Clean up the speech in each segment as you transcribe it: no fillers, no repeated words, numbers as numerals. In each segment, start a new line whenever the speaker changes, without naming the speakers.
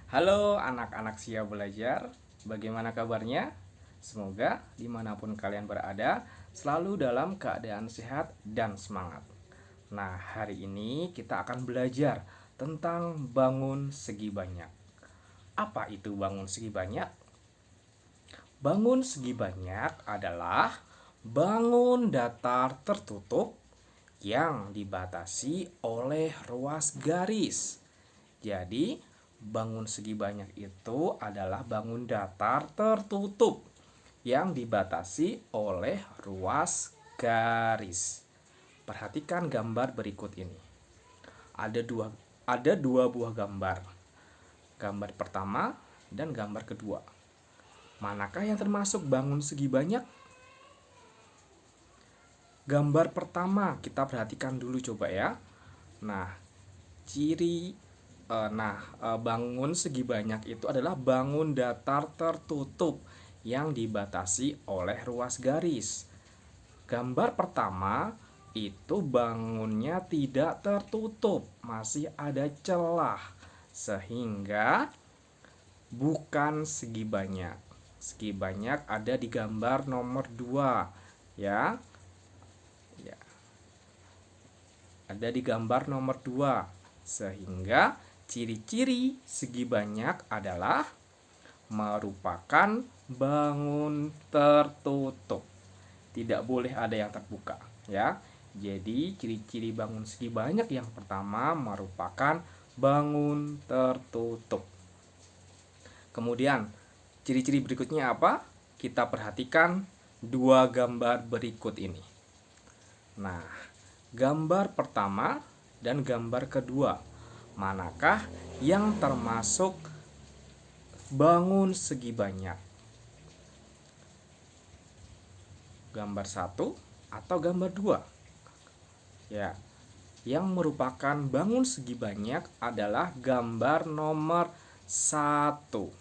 Halo anak-anak Siap Belajar, bagaimana kabarnya? Semoga dimanapun kalian berada selalu dalam keadaan sehat dan semangat. Nah, hari ini kita akan belajar tentang bangun segi banyak. Apa itu bangun segi banyak? Bangun segi banyak adalah bangun datar tertutup yang dibatasi oleh ruas garis. Jadi, bangun segi banyak itu adalah bangun datar tertutup yang dibatasi oleh ruas garis. Perhatikan gambar berikut ini. Ada dua buah gambar. Gambar pertama dan gambar kedua. Manakah yang termasuk bangun segi banyak? Gambar pertama kita perhatikan dulu coba ya. Nah, ciri bangun segi banyak itu adalah bangun datar tertutup yang dibatasi oleh ruas garis. Gambar pertama itu bangunnya tidak tertutup, masih ada celah, sehingga bukan segi banyak. Segi banyak ada di gambar nomor 2 ya. Ya, ada di gambar nomor 2. Sehingga ciri-ciri segi banyak adalah merupakan bangun tertutup. Tidak boleh ada yang terbuka, ya. Jadi ciri-ciri bangun segi banyak yang pertama merupakan bangun tertutup. Kemudian ciri-ciri berikutnya apa? Kita perhatikan dua gambar berikut ini. Nah, gambar pertama dan gambar kedua, manakah yang termasuk bangun segi banyak? Gambar 1 atau gambar 2? Ya, yang merupakan bangun segi banyak adalah gambar nomor 1.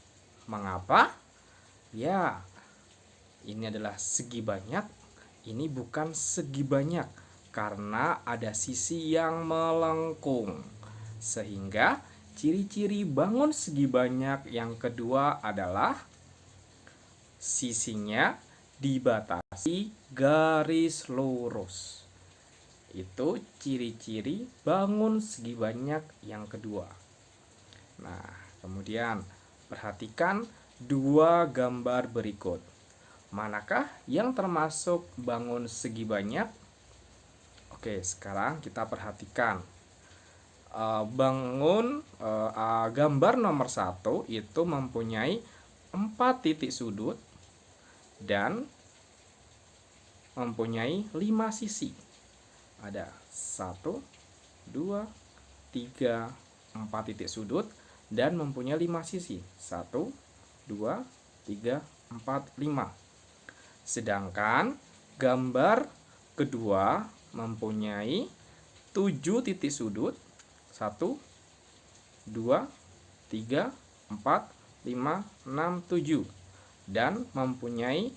Mengapa? Ya, ini adalah segi banyak, ini bukan segi banyak karena ada sisi yang melengkung. Sehingga ciri-ciri bangun segi banyak yang kedua adalah sisinya dibatasi garis lurus. Itu ciri-ciri bangun segi banyak yang kedua. Nah, kemudian perhatikan dua gambar berikut. Manakah yang termasuk bangun segi banyak? Oke, sekarang kita perhatikan. Gambar nomor 1 itu mempunyai 4 titik sudut dan mempunyai 5 sisi. Ada 1, 2, 3, 4 titik sudut dan mempunyai 5 sisi. 1, 2, 3, 4, 5. Sedangkan gambar kedua mempunyai 7 titik sudut. 1, 2, 3, 4, 5, 6, 7. Dan mempunyai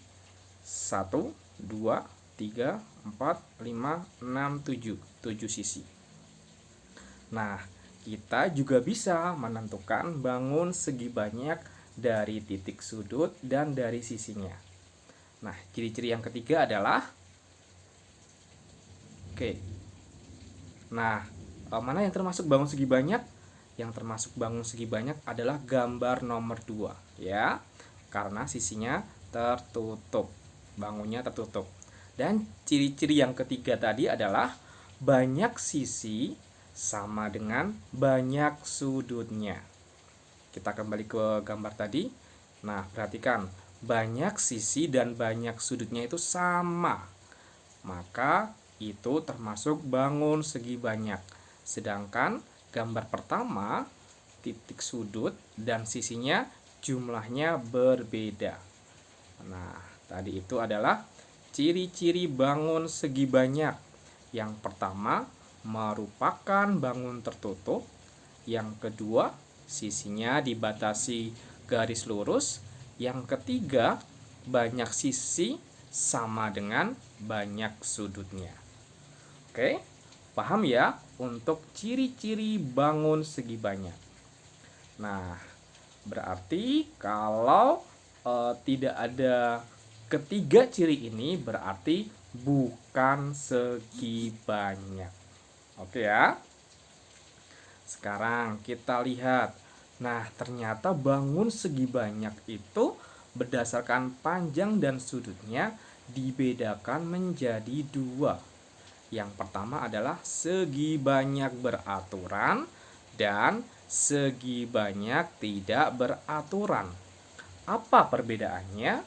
1, 2, 3, 4, 5, 6, 7. 7 sisi. Nah, kita juga bisa menentukan bangun segi banyak dari titik sudut dan dari sisinya. Nah, ciri-ciri yang ketiga adalah mana yang termasuk bangun segi banyak? Yang termasuk bangun segi banyak adalah gambar nomor 2 ya. Karena sisinya tertutup, bangunnya tertutup. Dan ciri-ciri yang ketiga tadi adalah banyak sisi sama dengan banyak sudutnya. Kita kembali ke gambar tadi. Nah, perhatikan, banyak sisi dan banyak sudutnya itu sama, maka itu termasuk bangun segi banyak. Sedangkan gambar pertama, titik sudut dan sisinya jumlahnya berbeda. Nah, tadi itu adalah ciri-ciri bangun segi banyak. Yang pertama merupakan bangun tertutup. Yang kedua, sisinya dibatasi garis lurus. Yang ketiga, banyak sisi sama dengan banyak sudutnya. Oke, paham ya untuk ciri-ciri bangun segi banyak. Nah, Berarti kalau tidak ada ketiga ciri ini berarti bukan segi banyak. Oke ya. Sekarang kita lihat. Nah, ternyata bangun segi banyak itu berdasarkan panjang dan sudutnya dibedakan menjadi dua. Yang pertama adalah segi banyak beraturan dan segi banyak tidak beraturan. Apa perbedaannya?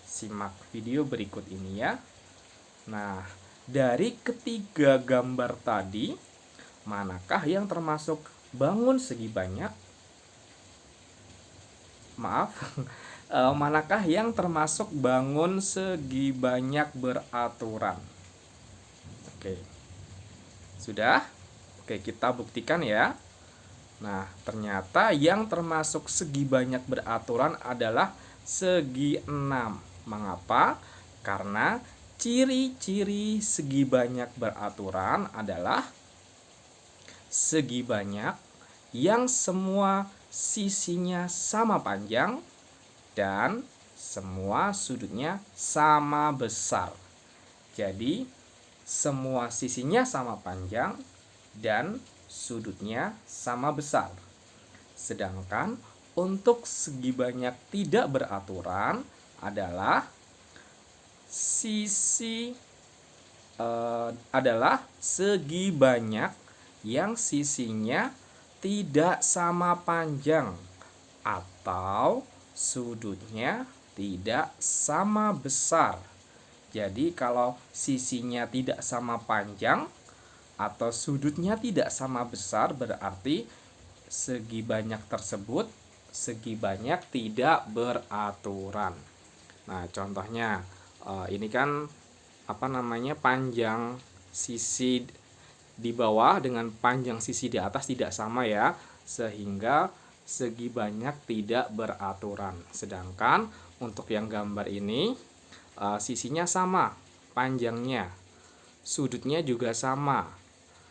Simak video berikut ini ya. Nah, dari ketiga gambar tadi, manakah yang termasuk bangun segi banyak? Maaf, manakah yang termasuk bangun segi banyak beraturan? Oke, sudah? Oke, kita buktikan ya. Nah, ternyata yang termasuk segi banyak beraturan adalah segi 6. Mengapa? Karena ciri-ciri segi banyak beraturan adalah segi banyak yang semua sisinya sama panjang dan semua sudutnya sama besar. Jadi, semua sisinya sama panjang dan sudutnya sama besar. Sedangkan untuk segi banyak tidak beraturan adalah adalah segi banyak yang sisinya tidak sama panjang atau sudutnya tidak sama besar. Jadi kalau sisinya tidak sama panjang atau sudutnya tidak sama besar berarti segi banyak tersebut segi banyak tidak beraturan. Nah, contohnya ini kan panjang sisi di bawah dengan panjang sisi di atas tidak sama ya, sehingga segi banyak tidak beraturan. Sedangkan untuk yang gambar ini sisinya sama panjangnya, sudutnya juga sama,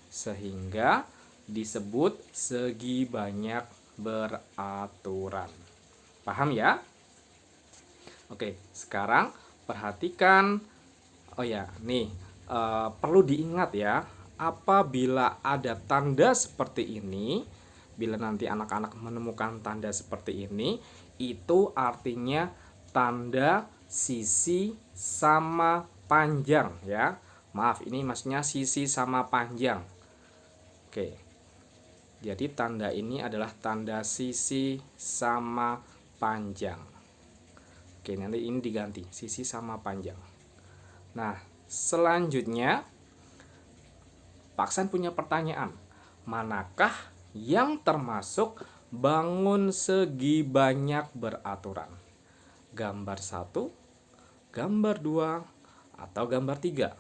sehingga disebut segi banyak beraturan. Paham ya? Oke, sekarang perhatikan. Oh ya, nih perlu diingat ya, apabila ada tanda seperti ini, bila nanti anak-anak menemukan tanda seperti ini, itu artinya tanda sisi sama panjang ya. Maaf, ini maksudnya sisi sama panjang. Oke. Jadi tanda ini adalah tanda sisi sama panjang. Oke, nanti ini diganti sisi sama panjang. Nah, selanjutnya Pak Aksan punya pertanyaan. Manakah yang termasuk bangun segi banyak beraturan? Gambar 1, gambar 2, atau gambar 3?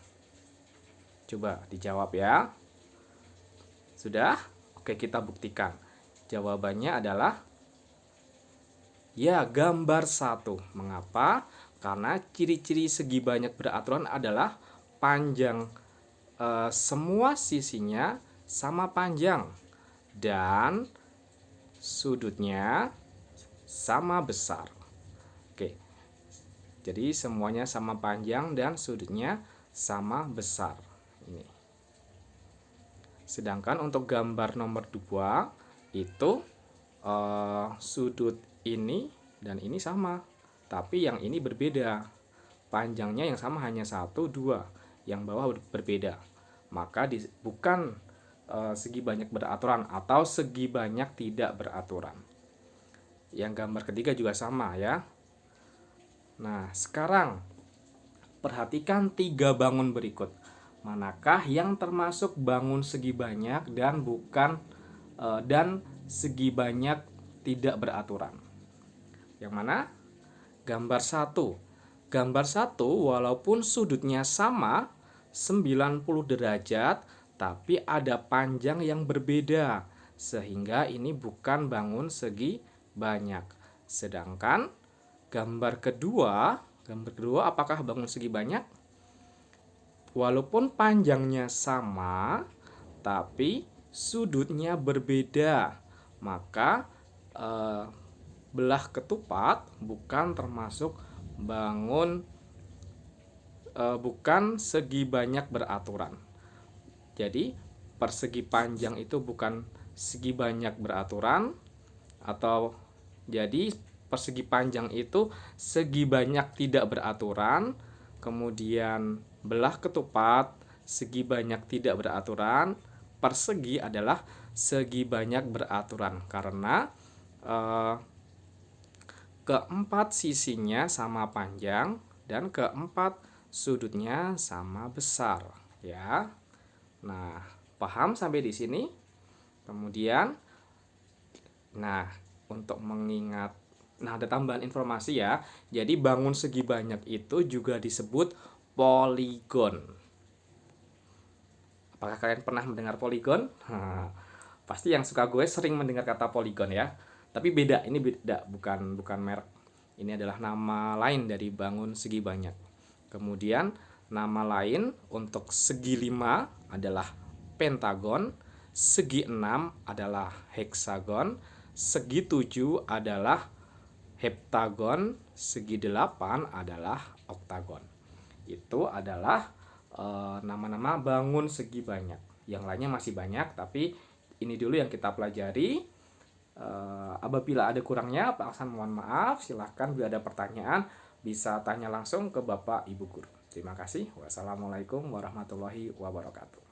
Coba dijawab ya. Sudah? Oke, kita buktikan. Jawabannya adalah ya, gambar 1. Mengapa? Karena ciri-ciri segi banyak beraturan adalah panjang semua sisinya sama panjang dan sudutnya sama besar. Oke. Jadi semuanya sama panjang dan sudutnya sama besar. Ini. Sedangkan untuk gambar nomor 2 itu sudut ini dan ini sama, tapi yang ini berbeda. Panjangnya yang sama hanya 1, 2, yang bawah berbeda. Maka bukan segi banyak beraturan atau segi banyak tidak beraturan. Yang gambar ketiga juga sama ya. Nah, sekarang perhatikan 3 bangun berikut. Manakah yang termasuk bangun segi banyak dan bukan dan segi banyak tidak beraturan? Yang mana? Gambar 1. Gambar 1 walaupun sudutnya sama 90 derajat, tapi ada panjang yang berbeda, sehingga ini bukan bangun segi banyak. Sedangkan gambar kedua apakah bangun segi banyak? Walaupun panjangnya sama, tapi sudutnya berbeda, maka belah ketupat bukan termasuk bukan segi banyak beraturan. Jadi persegi panjang itu bukan segi banyak beraturan, atau jadi persegi panjang itu segi banyak tidak beraturan. Kemudian belah ketupat segi banyak tidak beraturan. Persegi adalah segi banyak beraturan karena keempat sisinya sama panjang dan keempat sudutnya sama besar, ya. Nah, paham sampai di sini? Kemudian, nah, untuk mengingat, nah ada tambahan informasi ya. Jadi bangun segi banyak itu juga disebut poligon. Apakah kalian pernah mendengar poligon? Pasti yang suka gue sering mendengar kata poligon ya. Tapi beda, ini beda, bukan merek. Ini adalah nama lain dari bangun segi banyak. Kemudian nama lain untuk segi 5 adalah pentagon, segi 6 adalah heksagon, segi 7 adalah heptagon, segi 8 adalah oktagon. Itu adalah nama-nama bangun segi banyak. Yang lainnya masih banyak, tapi ini dulu yang kita pelajari. Apabila ada kurangnya, Pak Aksan mohon maaf. Silahkan bila ada pertanyaan bisa tanya langsung ke Bapak Ibu Guru. Terima kasih. Wassalamualaikum warahmatullahi wabarakatuh.